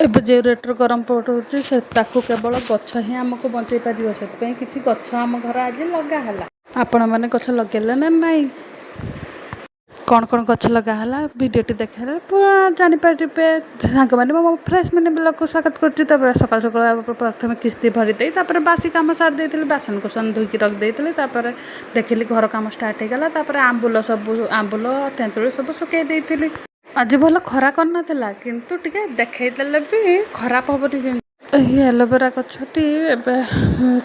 ଏବେ ଯେଉଁ ରେଟ୍ରେ ଗରମ ପଡ଼ୁଛି ସେ ତାକୁ କେବଳ ଗଛ ହିଁ ଆମକୁ ବଞ୍ଚେଇ ପାରିବ। ସେଥିପାଇଁ କିଛି ଗଛ ଆମ ଘର ଆଜି ଲଗା ହେଲା। ଆପଣମାନେ ଗଛ ଲଗେଇଲେ ନା ନାଇଁ? କ'ଣ କ'ଣ ଗଛ ଲଗା ହେଲା ଭିଡ଼ିଓଟି ଦେଖାଇଲେ ପୁରା ଜାଣିପାରିବେ। ସାଙ୍ଗମାନେ ମୋ ଫ୍ରେଶ୍ ମିନି ବ୍ଲଗ୍କୁ ସ୍ୱାଗତ କରୁଛି। ତାପରେ ସକାଳୁ ସକାଳୁ ପ୍ରଥମେ କିସ୍ତି ଭରି ଦେଇ ତାପରେ ବାସି କାମ ସାରି ଦେଇଥିଲି। ବାସନକୁସନ ଧୋଇକି ରଖିଦେଇଥିଲି। ତାପରେ ଦେଖିଲି ଘର କାମ ଷ୍ଟାର୍ଟ ହେଇଗଲା। ତାପରେ ଆମ୍ବୁଲ ତେନ୍ତୁଳି ସବୁ ଶୁଖେଇ ଦେଇଥିଲି। ଆଜି ଭଲ ଖରା କରିନଥିଲା କିନ୍ତୁ ଟିକେ ଦେଖେଇଦେଲେ ବି ଖରାପ ହେବନି ଜିନିଷ। ଏହି ଆଲୋଭେରା ଗଛଟି ଏବେ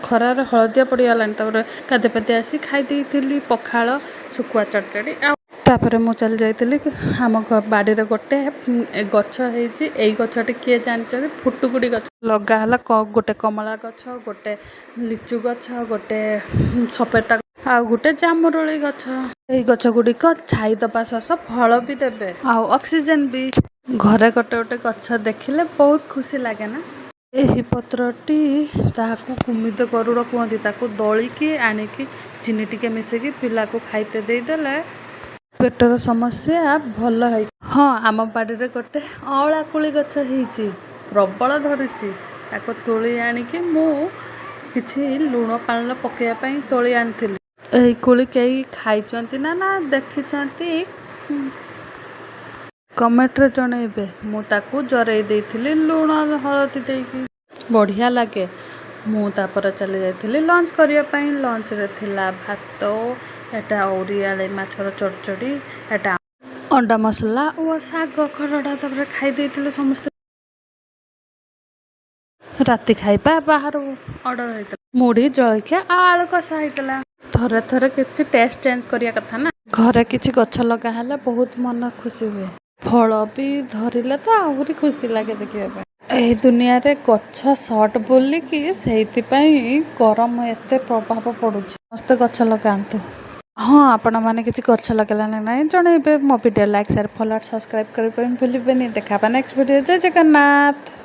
ଖରାରେ ହଳଦିଆ ପଡ଼ିଗଲାଣି। ତାପରେ ଗାଧୋଇ ପାଧୋଇ ଆସି ଖାଇ ଦେଇଥିଲି ପଖାଳ ଶୁଖୁଆ ଚଡ଼ଚଡ଼ି। ଆଉ ତାପରେ ମୁଁ ଚାଲି ଯାଇଥିଲି ଆମ ବାଡ଼ିରେ ଗୋଟେ ଗଛ ହେଇଛି। ଏଇ ଗଛଟି କିଏ ଜାଣିଛନ୍ତି? ଫୁଟୁକୁଡ଼ି ଗଛ ଲଗା ହେଲା। ଗୋଟେ କମଳା ଗଛ, ଗୋଟେ ଲିଚୁ ଗଛ, ଗୋଟେ ସପେଟା ଆଉ ଗୋଟେ ଜାମୁରୋଳି ଗଛ। ଏଇ ଗଛ ଗୁଡ଼ିକ ଛାଇ ଦେବା ସହ ଫଳ ବି ଦେବେ ଆଉ ଅକ୍ସିଜେନ ବି। ଘରେ ଗୋଟେ ଗୋଟେ ଗଛ ଦେଖିଲେ ବହୁତ ଖୁସି ଲାଗେ ନା। ଏହି ପତ୍ରଟି ତାହାକୁ କୁମିଦ ଗରୁଡ଼ କୁହନ୍ତି। ତାକୁ ଦଳିକି ଆଣିକି ଚିନି ଟିକେ ମିଶେଇକି ପିଲାକୁ ଖାଇତେ ଦେଇଦେଲେ ପେଟର ସମସ୍ୟା ଭଲ ହେଇ। ହଁ, ଆମ ବାଡ଼ିରେ ଗୋଟେ ଅଁଳା କୋଳି ଗଛ ହେଇଛି, ପ୍ରବଳ ଧରିଛି। ତାକୁ ତୋଳି ଆଣିକି ମୁଁ କିଛି ଲୁଣ ପାଣିରେ ପକାଇବା ପାଇଁ ତୋଳି ଆଣିଥିଲି। ଏହି କୋଳି କେହି ଖାଇଛନ୍ତି ନା ଦେଖିଛନ୍ତି କମେଣ୍ଟରେ ଜଣେଇବେ। ମୁଁ ତାକୁ ଜରେଇ ଦେଇଥିଲି ଲୁଣ ହଳଦୀ ଦେଇକି, ବଢ଼ିଆ ଲାଗେ। ମୁଁ ତାପରେ ଚାଲି ଯାଇଥିଲି ଲଞ୍ଚ କରିବା ପାଇଁ। ଲଞ୍ଚରେ ଥିଲା ଭାତ, ଏଟା ଅରିଆଳି ମାଛର ଚଡ଼ଚଡ଼ି, ଏଟା ଅଣ୍ଡା ମସଲା ଓ ଶାଗ ଖରଡ଼ା। ତାପରେ ଖାଇ ଦେଇଥିଲେ ସମସ୍ତେ। ରାତି ଖାଇବା ବାହାରୁ ଅର୍ଡ଼ର ହେଇଥିଲା। ମୁଢ଼ି ଜଳଖିଆ ଆଉ ଆଳୁ କଷା ହେଇଥିଲା। ଥରେ ଥରେ କିଛି ଟେଷ୍ଟ ଚେଞ୍ଜ କରିବା କଥା ନା। ଘରେ କିଛି ଗଛ ଲଗା ହେଲେ ବହୁତ ମନ ଖୁସି ହୁଏ। ଫଳ ବି ଧରିଲେ ତ ଆହୁରି ଖୁସି ଲାଗେ ଦେଖିବା ପାଇଁ। ଏହି ଦୁନିଆରେ ଗଛ ସର୍ଟ ବୋଲିକି ସେଇଥିପାଇଁ ଗରମ ଏତେ ପ୍ରଭାବ ପଡ଼ୁଛି। ସମସ୍ତେ ଗଛ ଲଗାନ୍ତୁ। ହଁ, ଆପଣମାନେ କିଛି ଗଛ ଲଗାଇଲେ ନା ନାହିଁ ଜଣେଇବେ। ମୋ video like, share, follow, subscribe କରିବା ପାଇଁ ଭୁଲିବେନି। ଦେଖା ହେବା ନେକ୍ସଟ ଭିଡ଼ିଓ। ଜୟ ଜଗନ୍ନାଥ।